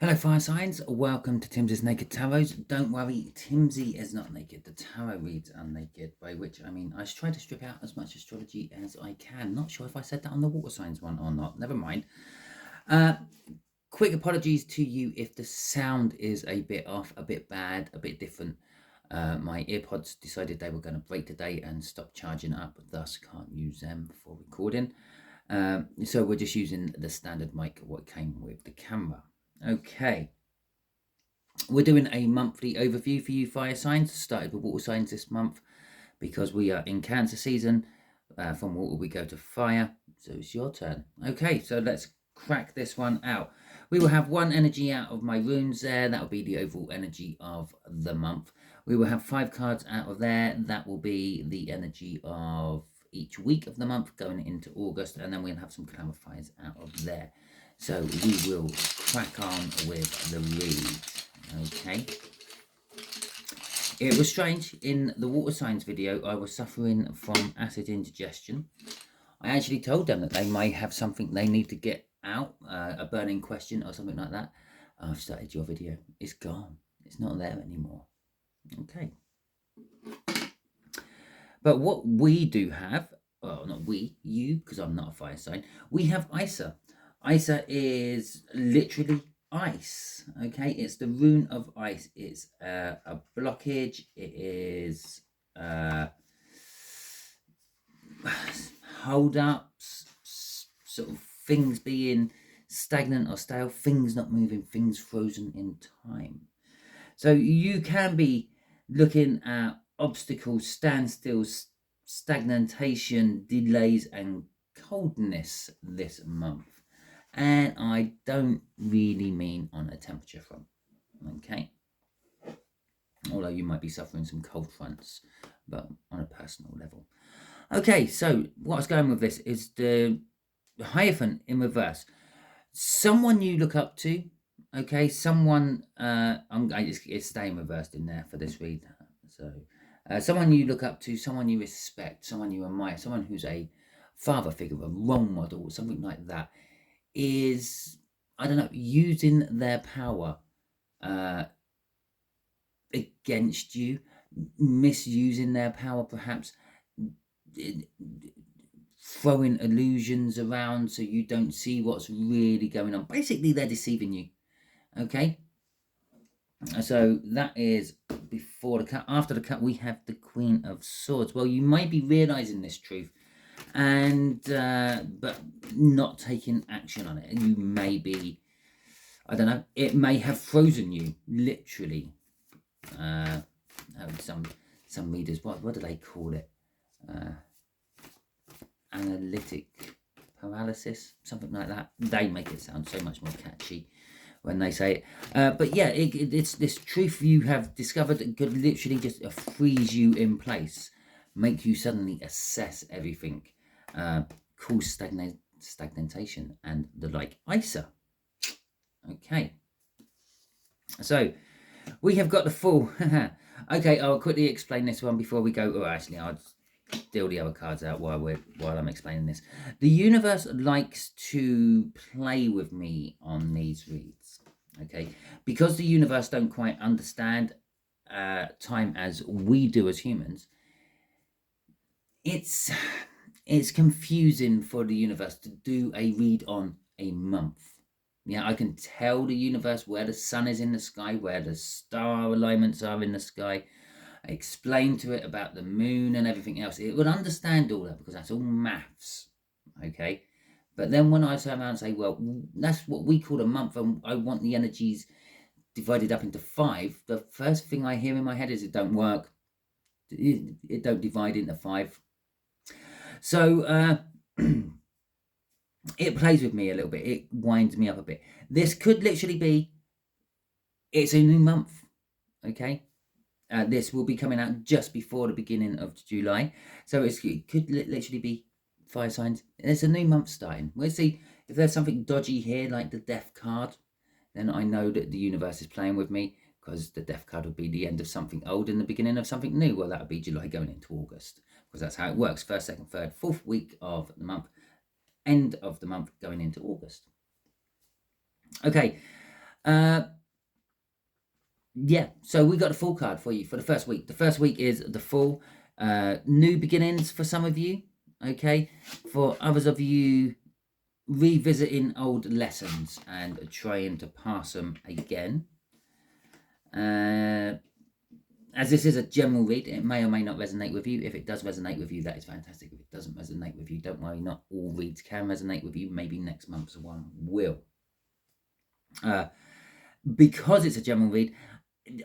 Hello fire signs, welcome to Timsy's Naked Tarot. Don't worry, Timsy is not naked. The tarot reads are naked, by which I mean I try to strip out as much astrology as I can. Not sure if I said that on the water signs one or not, never mind. Quick apologies to you if the sound is a bit off, a bit bad, a bit different. My earpods decided they were going to break today and stop charging up, thus can't use them for recording. So we're just using the standard mic, what came with the camera. Okay, we're doing a monthly overview for you fire signs. Started with water signs this month because we are in Cancer season. From water we go to fire, so it's your turn. Okay, so let's crack this one out. We will have one energy out of my runes there. That will be the overall energy of the month. We will have 5 cards out of there. That will be the energy of each week of the month going into August, and then we'll have some clarifiers out of there. So we will crack on with the read. Okay. It was strange, in the water signs video, I was suffering from acid indigestion. I actually told them that they may have something they need to get out, a burning question or something like that. I've started your video. It's gone. It's not there anymore. Okay. But what we do have, well, not we, you, because I'm not a fire sign, we have Isa. Isa is literally ice. Okay, it's the rune of ice. It's a blockage. It is hold ups, sort of things being stagnant or stale, things not moving, things frozen in time. So you can be looking at obstacles, standstills, stagnation, delays, and coldness this month. And I don't really mean on a temperature front, okay? Although you might be suffering some cold fronts, but on a personal level. Okay, so what's going with this is the Hierophant in reverse. Someone you look up to, okay? Someone, it's staying reversed in there for this read. So, someone you look up to, someone you respect, someone you admire, someone who's a father figure, a role model, something like that, is, I don't know, using their power against you, misusing their power perhaps, throwing illusions around so you don't see what's really going on. Basically, they're deceiving you, okay? So that is before the cut. After the cut, we have the Queen of Swords. Well, you might be realizing this truth, and but not taking action on it. And you may be, I don't know, it may have frozen you, literally. Some readers, what do they call it? Analytic paralysis, something like that. They make it sound so much more catchy when they say it. But yeah, it's this truth you have discovered that could literally just freeze you in place, make you suddenly assess everything, cause stagnation and the like. Isa. Okay. So we have got the Fool. Okay, I'll quickly explain this one before we go. Oh, actually, I'll deal the other cards out while I'm explaining this. The universe likes to play with me on these reads, okay? Because the universe don't quite understand time as we do as humans, it's confusing for the universe to do a read on a month. Yeah, I can tell the universe where the sun is in the sky, where the star alignments are in the sky. I explain to it about the moon and everything else. It would understand all that because that's all maths, okay? But then when I turn around and say, well, that's what we call a month, and I want the energies divided up into 5, the first thing I hear in my head is it don't work. It don't divide into 5. So it plays with me a little bit. It winds me up a bit. This could literally be, it's a new month, okay? This will be coming out just before the beginning of July. So it could literally be fire signs. There's a new month starting. We'll see if there's something dodgy here, like the Death card, then I know that the universe is playing with me, because the Death card would be the end of something old and the beginning of something new. Well, that would be July going into August, because that's how it works. 1st, 2nd, 3rd, 4th week of the month, end of the month going into August. Okay. Yeah, so we got a full card for you for the first week. The first week is the full. New beginnings for some of you, okay? For others of you, revisiting old lessons and trying to pass them again. As this is a general read, it may or may not resonate with you. If it does resonate with you, that is fantastic. If it doesn't resonate with you, don't worry, not all reads can resonate with you. Maybe next month's one will. Because it's a general read,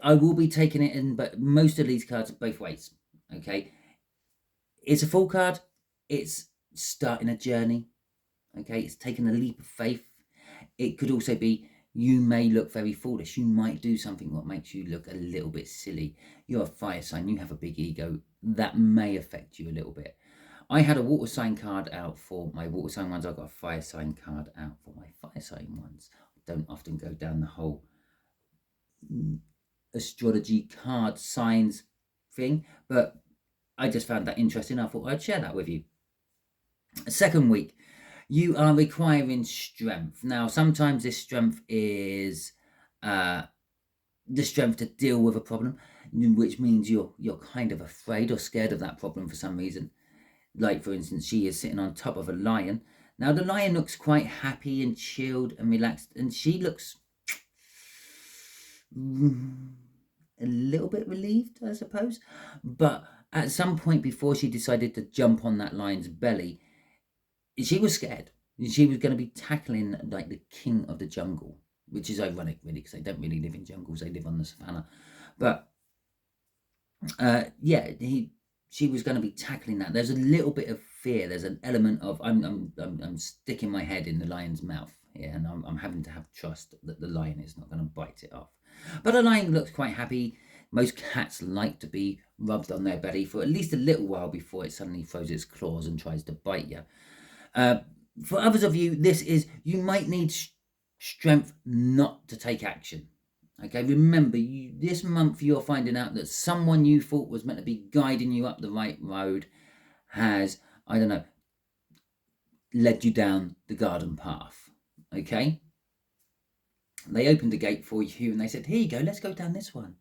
I will be taking it in, but most of these cards are both ways, okay? It's a full card. It's starting a journey, okay? It's taking a leap of faith. It could also be you may look very foolish. You might do something that makes you look a little bit silly. You're a fire sign. You have a big ego. That may affect you a little bit. I had a water sign card out for my water sign ones. I got a fire sign card out for my fire sign ones. I don't often go down the whole astrology card signs thing, but I just found that interesting. I thought I'd share that with you. Second week, you are requiring strength. Now, sometimes this strength is the strength to deal with a problem, which means you're kind of afraid or scared of that problem for some reason. Like, for instance, she is sitting on top of a lion. Now, the lion looks quite happy and chilled and relaxed, and she looks a little bit relieved, I suppose. But at some point before she decided to jump on that lion's belly, she was scared. She was going to be tackling like the king of the jungle, which is ironic, really, because they don't really live in jungles; they live on the savannah. But yeah, she was going to be tackling that. There's a little bit of fear. There's an element of I'm sticking my head in the lion's mouth here, and I'm having to have trust that the lion is not going to bite it off. But the lion looks quite happy. Most cats like to be rubbed on their belly for at least a little while before it suddenly throws its claws and tries to bite you. For others of you, this is, you might need strength not to take action. Okay, remember, this month you're finding out that someone you thought was meant to be guiding you up the right road has, I don't know, led you down the garden path. Okay? They opened a gate for you and they said, here you go, let's go down this one.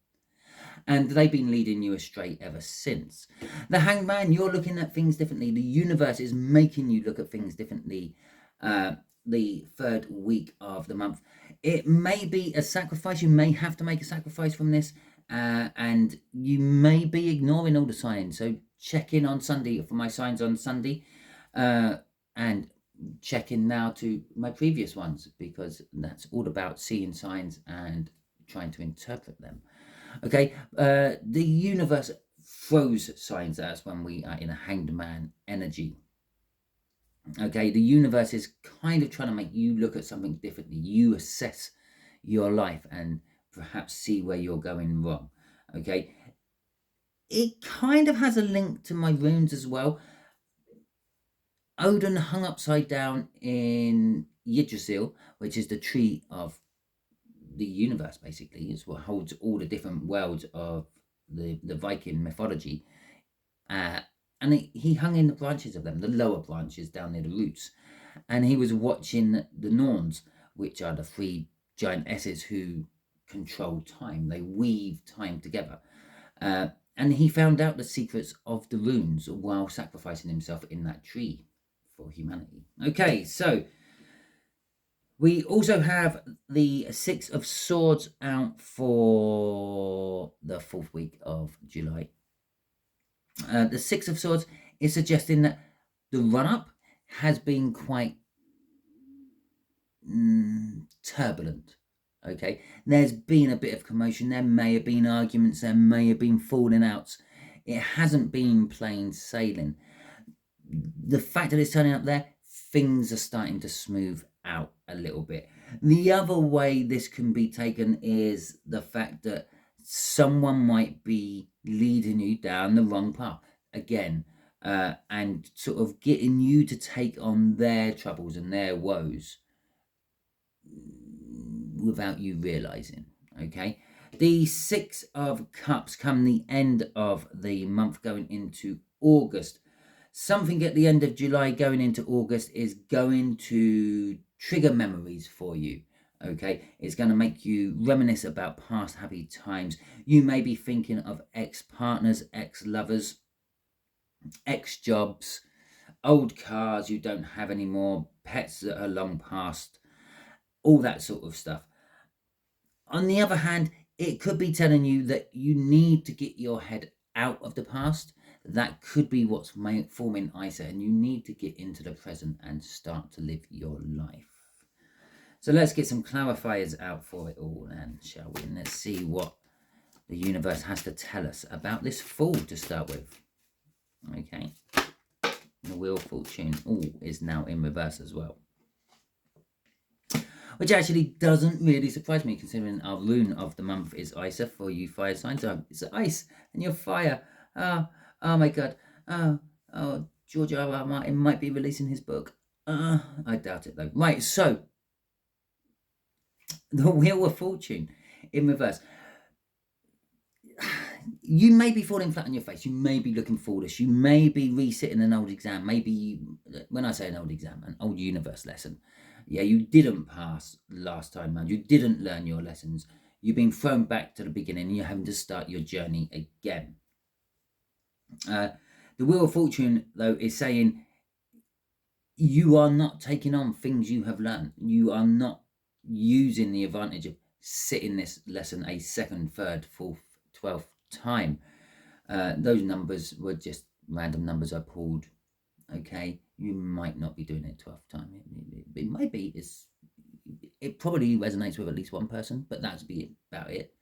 And they've been leading you astray ever since. The Hangman, you're looking at things differently. The universe is making you look at things differently the third week of the month. It may be a sacrifice. You may have to make a sacrifice from this. And you may be ignoring all the signs. So check in on Sunday for my signs on Sunday. And check in now to my previous ones, because that's all about seeing signs and trying to interpret them. Okay, the universe throws signs at us when we are in a hanged man energy. Okay, the universe is kind of trying to make you look at something differently. You assess your life and perhaps see where you're going wrong. Okay, it kind of has a link to my runes as well. Odin hung upside down in Yggdrasil, which is the tree of the universe, basically. It's what holds all the different worlds of the Viking mythology. And he hung in the branches of them, the lower branches down near the roots. And he was watching the Norns, which are the three giantesses who control time. They weave time together. And he found out the secrets of the runes while sacrificing himself in that tree for humanity. Okay, so we also have the Six of Swords out for the fourth week of July. The Six of Swords is suggesting that the run-up has been quite turbulent. Okay, there's been a bit of commotion. There may have been arguments. There may have been falling outs. It hasn't been plain sailing. The fact that it's turning up there, things are starting to smooth out a little bit. The other way this can be taken is the fact that someone might be leading you down the wrong path again, and sort of getting you to take on their troubles and their woes without you realizing. Okay, the Six of Cups come the end of the month going into August. Something at the end of July going into August is going to trigger memories for you. Okay, it's going to make you reminisce about past happy times. You may be thinking of ex-partners, ex-lovers, ex-jobs, old cars you don't have anymore, pets that are long past, all that sort of stuff. On the other hand, it could be telling you that you need to get your head out of the past. That could be what's forming ISA, and you need to get into the present and start to live your life. So let's get some clarifiers out for it all, then, shall we? And let's see what the universe has to tell us about this Fool to start with. Okay. The Wheel of Fortune is now in reverse as well. Which actually doesn't really surprise me, considering our rune of the month is Isa for you fire signs. It's ice and you're fire. Oh my god. Oh, George R.R. Martin might be releasing his book. I doubt it though. Right, so the Wheel of Fortune in reverse. You may be falling flat on your face. You may be looking foolish. You may be resitting an old exam. Maybe, when I say an old exam, an old universe lesson. Yeah, you didn't pass last time round. You didn't learn your lessons. You've been thrown back to the beginning and you're having to start your journey again. The Wheel of Fortune, though, is saying you are not taking on things you have learned. You are not using the advantage of sitting this lesson a second, third, fourth, 12th time. Those numbers were just random numbers I pulled. Okay, you might not be doing it 12th time. It might be. It probably resonates with at least one person, but that's about it.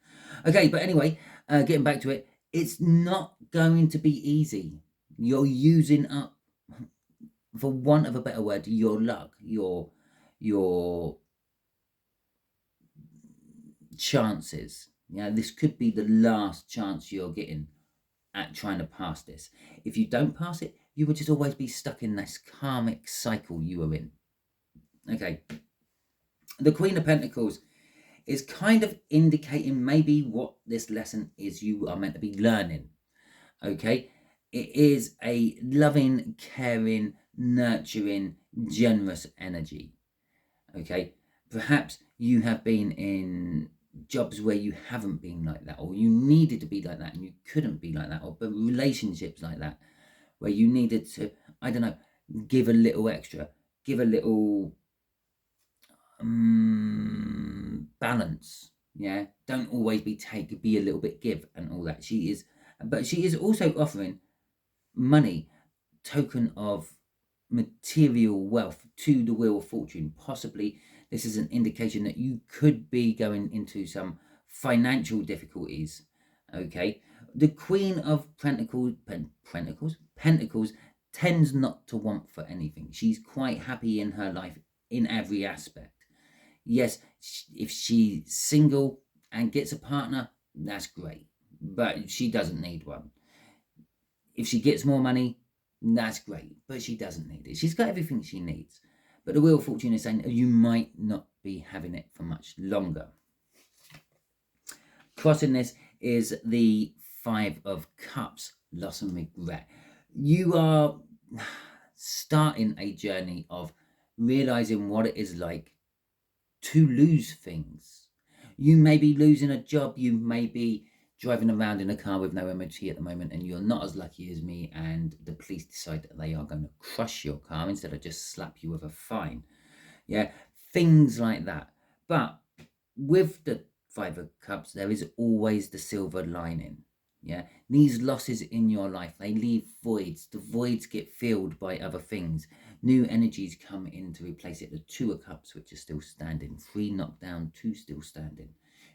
Okay, but anyway, getting back to it, it's not going to be easy. You're using up, for want of a better word, your luck, your chances. Yeah, this could be the last chance you're getting at trying to pass this. If you don't pass it, you would just always be stuck in this karmic cycle you were in. Okay. The Queen of Pentacles is kind of indicating maybe what this lesson is you are meant to be learning. Okay. It is a loving, caring, nurturing, generous energy. Okay. Perhaps you have been in jobs where you haven't been like that, or you needed to be like that and you couldn't be like that, or relationships like that where you needed to, I don't know, give a little extra, give a little balance. Yeah, don't always be take, be a little bit give and all that. But she is also offering money, token of material wealth to the Wheel of Fortune. Possibly this is an indication that you could be going into some financial difficulties. Okay, the Queen of Pentacles tends not to want for anything. She's quite happy in her life in every aspect. Yes, if she's single and gets a partner, that's great, but she doesn't need one. If she gets more money, that's great, but she doesn't need it. She's got everything she needs. But the Wheel of Fortune is saying you might not be having it for much longer. Crossing this is the Five of Cups, loss and regret. You are starting a journey of realizing what it is like to lose things. You may be losing a job. You may be driving around in a car with no MOT at the moment and you're not as lucky as me, and the police decide that they are going to crush your car instead of just slap you with a fine. Yeah, things like that. But with the Five of Cups, there is always the silver lining. Yeah, these losses in your life, they leave voids. The voids get filled by other things. New energies come in to replace it. The Two of Cups, which is still standing. 3 knocked down, 2 still standing.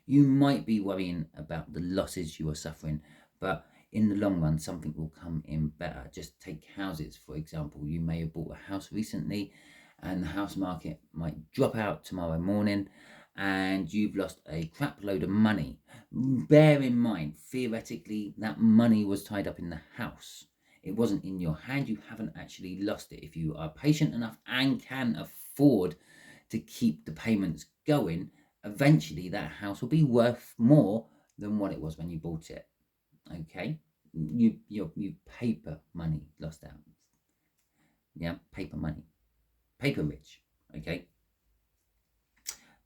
You might be worrying about the losses you are suffering, but in the long run, something will come in better. Just take houses, for example. You may have bought a house recently and the house market might drop out tomorrow morning and you've lost a crap load of money. Bear in mind, theoretically, that money was tied up in the house. It wasn't in your hand. You haven't actually lost it. If you are patient enough and can afford to keep the payments going, eventually that house will be worth more than what it was when you bought it. Okay, you paper money lost out. Yeah, paper money, paper rich. Okay,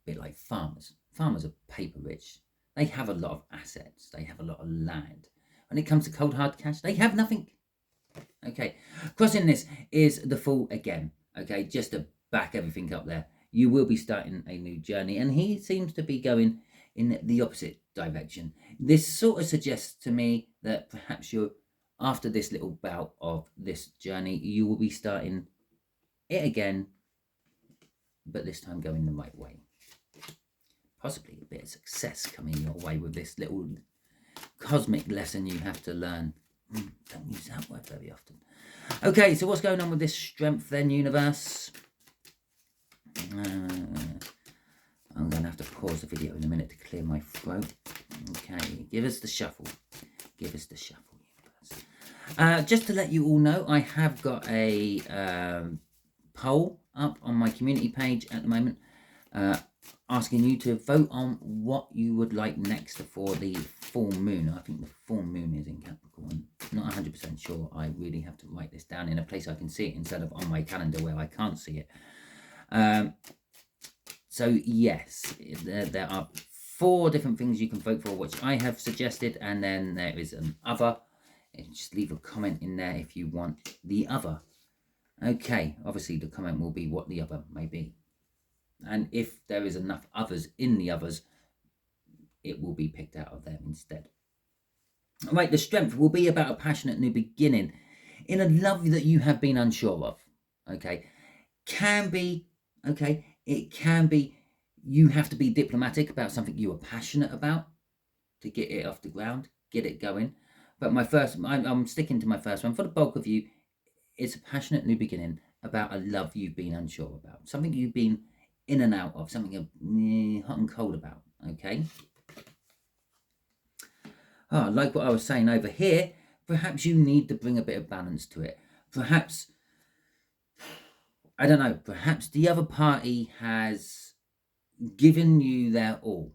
bit like farmers. Farmers are paper rich. They have a lot of assets. They have a lot of land. When it comes to cold hard cash, they have nothing. Okay, crossing this is the Fool again. Okay, just to back everything up there. You will be starting a new journey, and he seems to be going in the opposite direction. This sort of suggests to me that perhaps you're, after this little bout of this journey, you will be starting it again, but this time going the right way. Possibly a bit of success coming your way with this little cosmic lesson you have to learn. Don't use that word very often. Okay, so what's going on with this strength then, universe? I'm going to have to pause the video in a minute to clear my throat. Okay, give us the shuffle. Give us the shuffle, universe. Just to let you all know, I have got a poll up on my community page at the moment, asking you to vote on what you would like next for the full moon. I think the full moon is in Capricorn. Not 100% sure. I really have to write this down in a place I can see it instead of on my calendar where I can't see it. So yes, there are 4 different things you can vote for, which I have suggested, and then there is an other. Just leave a comment in there if you want the other. Okay, obviously the comment will be what the other may be. And if there is enough others in the others, it will be picked out of them instead. All right, the strength will be about a passionate new beginning in a love that you have been unsure of. Okay, can be, okay, it can be you have to be diplomatic about something you are passionate about to get it off the ground, get it going. But I'm sticking to my first one. For the bulk of you, it's a passionate new beginning about a love you've been unsure about, something you've been in and out of, something you're hot and cold about. Okay. Like what I was saying over here, perhaps you need to bring a bit of balance to it. Perhaps, I don't know, perhaps the other party has given you their all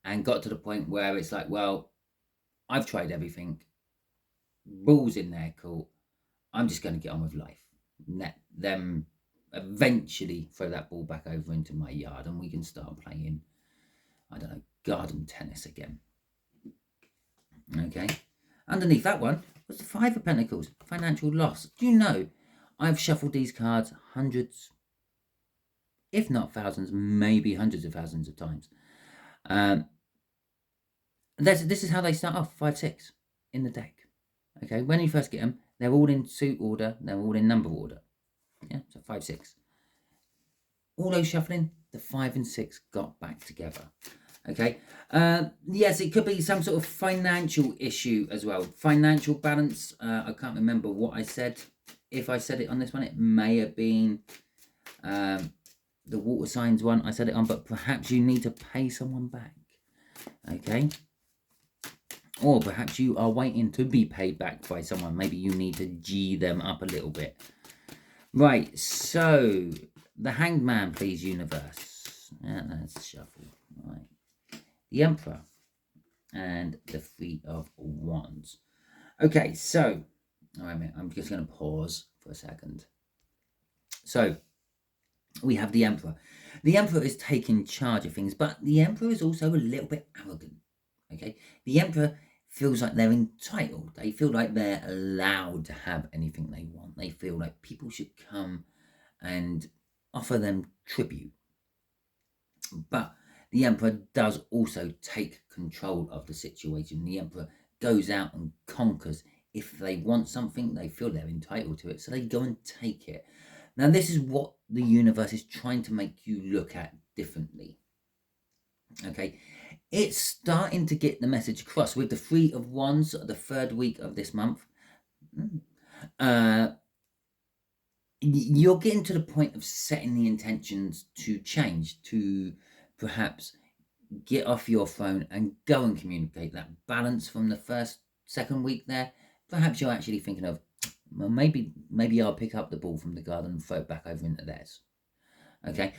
and got to the point where it's like, well, I've tried everything. Balls in their court. I'm just going to get on with life. Let them eventually throw that ball back over into my yard and we can start playing, I don't know, garden tennis again. Okay. Underneath that one was the 5 of Pentacles, financial loss. Do you know, I've shuffled these cards hundreds, if not thousands, maybe hundreds of thousands of times. This is how they start off, 5, 6 in the deck. Okay, when you first get them, they're all in suit order, they're all in number order. Yeah, so 5, 6. All those shuffling, the 5 and 6 got back together. Okay, yes, it could be some sort of financial issue as well. Financial balance, I can't remember what I said. If I said it on this one, it may have been the water signs one I said it on, but perhaps you need to pay someone back. Okay, or perhaps you are waiting to be paid back by someone. Maybe you need to G them up a little bit. Right, so the Hanged Man, please, universe. Let's shuffle. Right. The Emperor and the 3 of Wands. Okay, so, wait a minute, I'm just going to pause for a second. So, we have the Emperor. The Emperor is taking charge of things, but the Emperor is also a little bit arrogant. Okay, the Emperor feels like they're entitled. They feel like they're allowed to have anything they want. They feel like people should come and offer them tribute. But the Emperor does also take control of the situation. The Emperor goes out and conquers. If they want something, they feel they're entitled to it, so they go and take it. Now, this is what the universe is trying to make you look at differently. Okay, it's starting to get the message across with the 3 of Wands, the 3rd week of this month. You're getting to the point of setting the intentions to change, to perhaps get off your phone and go and communicate. That balance from the 1st, 2nd week there, perhaps you're actually thinking of, well, maybe I'll pick up the ball from the garden and throw it back over into theirs. Okay,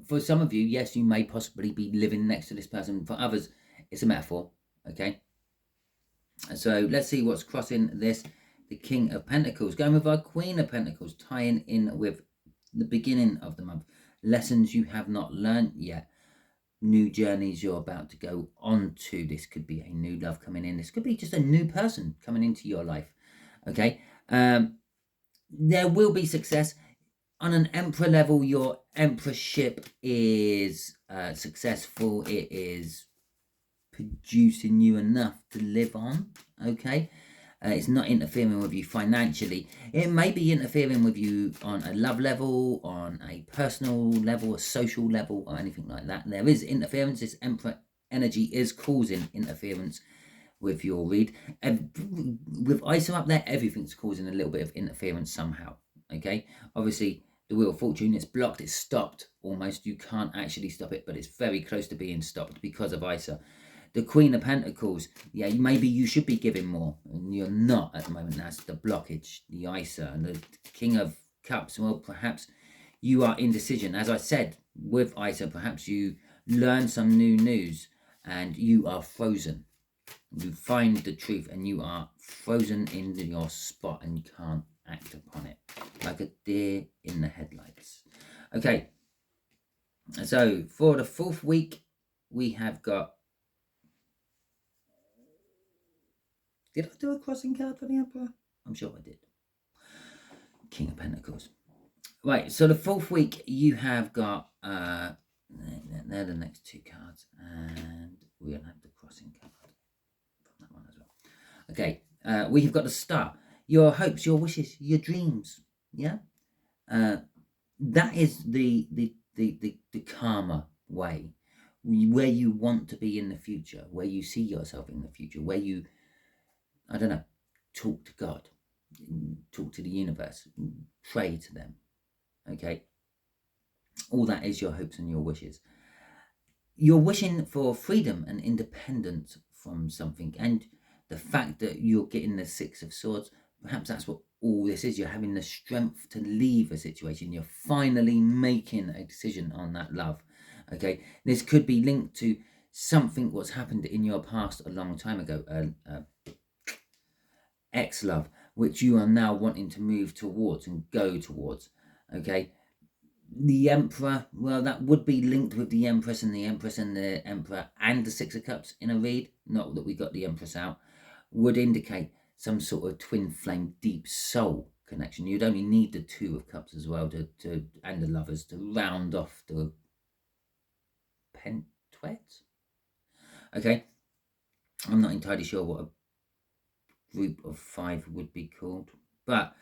for some of you, yes, you may possibly be living next to this person. For others, it's a metaphor. Okay, so let's see what's crossing this. The King of Pentacles, going with our Queen of Pentacles, tying in with the beginning of the month. lessons you have not learnt yet, new journeys you're about to go on to. This could be a new love coming in. This could be just a new person coming into your life. Okay. There will be success. On an emperor level, your emperorship is successful. It is producing you enough to live on. Okay. It's not interfering with you financially. It may be interfering with you on a love level, on a personal level, a social level, or anything like that. There is interference. This emperor energy is causing interference with your read. And with Isa up there, everything's causing a little bit of interference somehow. Okay, obviously the Wheel of Fortune, it's blocked, it's stopped almost. You can't actually stop it, but it's very close to being stopped because of Isa. The Queen of Pentacles, yeah, maybe you should be giving more, and you're not at the moment. That's the blockage, the Isa. And the King of Cups, well, perhaps you are indecision. As I said, with Isa, perhaps you learn some new news and you are frozen. You find the truth and you are frozen in your spot and you can't act upon it, like a deer in the headlights. Okay, so for the 4th week, we have got... Did I do a crossing card for the Emperor? I'm sure I did. King of Pentacles. Right, so the 4th week, you have got... they're the next 2 cards. And we'll have the crossing card from that one as well. Okay, we have got the Star. Your hopes, your wishes, your dreams. Yeah? That is the karma way. Where you want to be in the future. Where you see yourself in the future. Where you... I don't know, talk to God, talk to the universe, pray to them, okay? All that is your hopes and your wishes. You're wishing for freedom and independence from something, and the fact that you're getting the 6 of Swords, perhaps that's what all this is. You're having the strength to leave a situation. You're finally making a decision on that love, okay? This could be linked to something what's happened in your past a long time ago, ex-love, which you are now wanting to move towards and go towards. Okay, the Emperor, well, that would be linked with the Empress and the Empress and the Emperor and the 6 of Cups in a read. Not that we got the Empress out, would indicate some sort of twin flame deep soul connection. You'd only need the 2 of Cups as well to and the Lovers to round off the Pentwet. Okay, I'm not entirely sure what a group of 5 would be called, but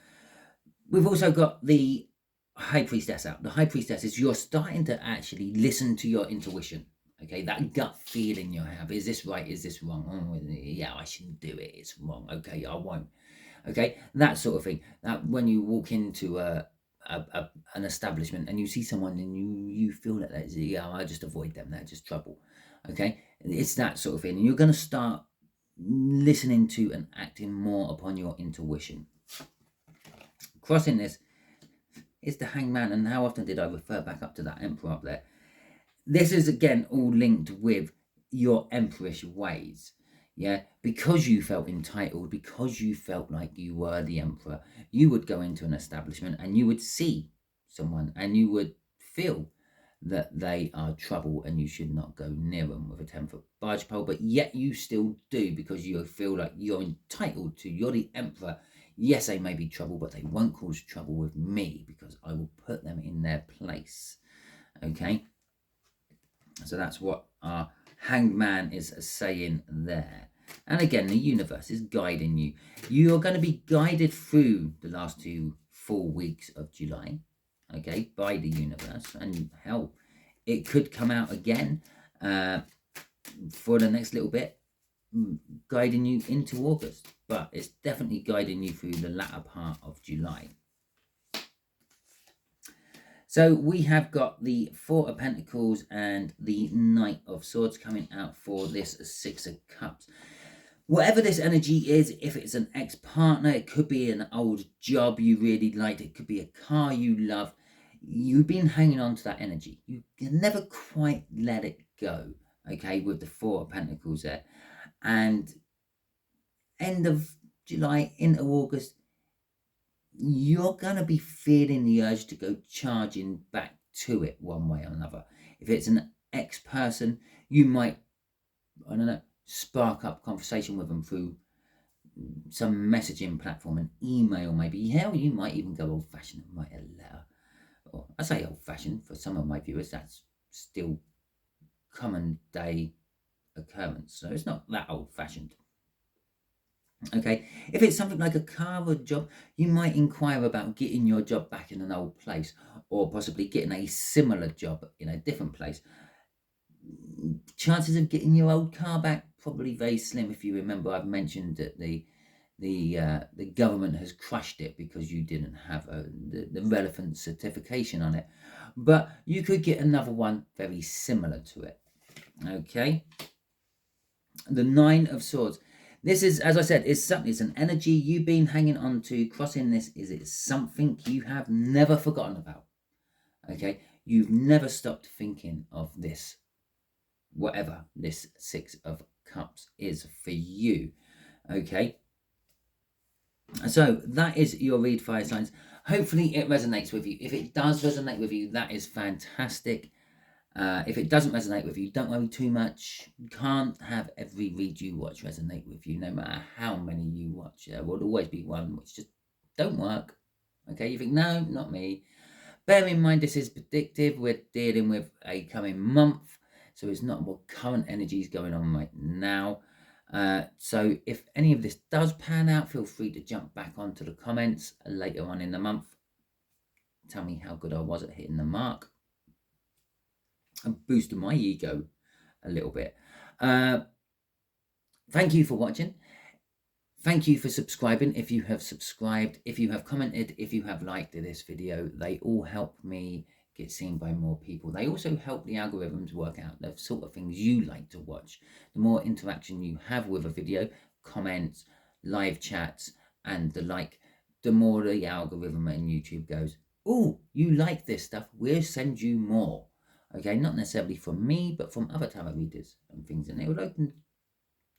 we've also got the High Priestess out. The High Priestess is you're starting to actually listen to your intuition. Okay, that gut feeling you have. Is this right? Is this wrong? Oh, yeah, I shouldn't do it. It's wrong. Okay, I won't. Okay, that sort of thing. That when you walk into an establishment and you see someone and you feel that that's, yeah, I just avoid them. They're just trouble. Okay, it's that sort of thing, and you're going to start listening to and acting more upon your intuition. Crossing this is the Hangman, and how often did I refer back up to that Emperor up there? This is again all linked with your emperorish ways. Yeah, because you felt entitled, because you felt like you were the Emperor, you would go into an establishment and you would see someone and you would feel that they are trouble and you should not go near them with a 10-foot barge pole, but yet you still do because you feel like you're entitled to. You're the Emperor. Yes, they may be trouble, but they won't cause trouble with me because I will put them in their place. Okay, so that's what our Hangman is saying there. And again, the universe is guiding you. You're going to be guided through the last 2 full weeks of July, okay, by the universe. And hell, it could come out again for the next little bit, guiding you into August. But it's definitely guiding you through the latter part of July. So we have got the 4 of Pentacles and the Knight of Swords coming out for this 6 of Cups. Whatever this energy is, if it's an ex-partner, it could be an old job you really liked, it could be a car you loved, you've been hanging on to that energy. You can never quite let it go, okay, with the 4 of Pentacles there. And end of July into August, you're going to be feeling the urge to go charging back to it one way or another. If it's an ex-person, you might, I don't know, spark up conversation with them through some messaging platform, an email maybe. Hell, you might even go old-fashioned and write a letter. Or I say old-fashioned, for some of my viewers, that's still common day occurrence, so it's not that old-fashioned. Okay, if it's something like a car or a job, you might inquire about getting your job back in an old place, or possibly getting a similar job in a different place. Chances of getting your old car back, probably very slim. If you remember, I've mentioned that the government has crushed it because you didn't have the relevant certification on it, but you could get another one very similar to it. Okay, the Nine of Swords. This is, as I said, it's an energy you've been hanging on to. Crossing this is it's something you have never forgotten about. Okay, you've never stopped thinking of this, whatever this Six of Cups is for you. Okay, so that is your read, fire signs. Hopefully it resonates with you. If it does resonate with you, that is fantastic. If it doesn't resonate with you, don't worry too much. You can't have every read you watch resonate with you, no matter how many you watch. There will always be one which just don't work. Okay, you think, no, not me. Bear in mind, this is predictive. We're dealing with a coming month, so it's not what current energy is going on right now. So if any of this does pan out, feel free to jump back onto the comments later on in the month. Tell me how good I was at hitting the mark. And boosted my ego a little bit. Thank you for watching. Thank you for subscribing. If you have subscribed, if you have commented, if you have liked this video, they all help me get seen by more people. They also help the algorithms work out the sort of things you like to watch. The more interaction you have with a video, comments, live chats, and the like, the more the algorithm and YouTube goes, oh, you like this stuff, we'll send you more. Okay, not necessarily from me, but from other tarot readers and things, and it will open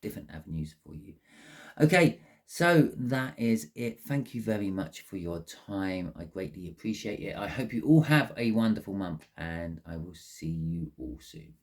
different avenues for you. Okay, so that is it. Thank you very much for your time. I greatly appreciate it. I hope you all have a wonderful month, and I will see you all soon.